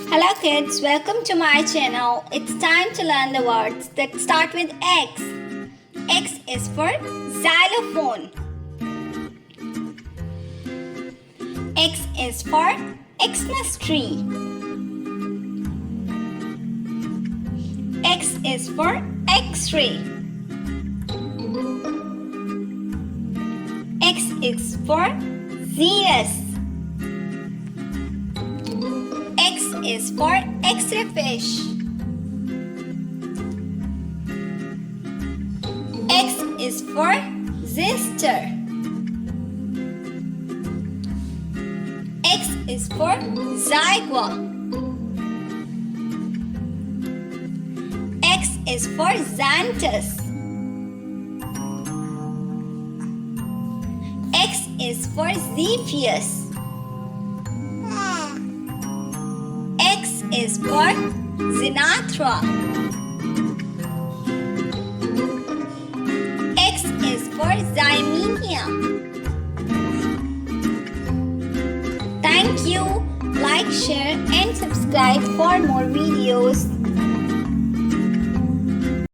Hello kids, welcome to my channel. It's time to learn the words that start with X. X is for xylophone. X is for Xmas tree. X is for X-ray. X is for Xerus. X is for X-ray fish. X is for Zister. X is for Zygua. X is for Xanthus. X is for Zephyus. X is for Xenatra. X is for Xymenia. Thank you. Like, share and subscribe for more videos.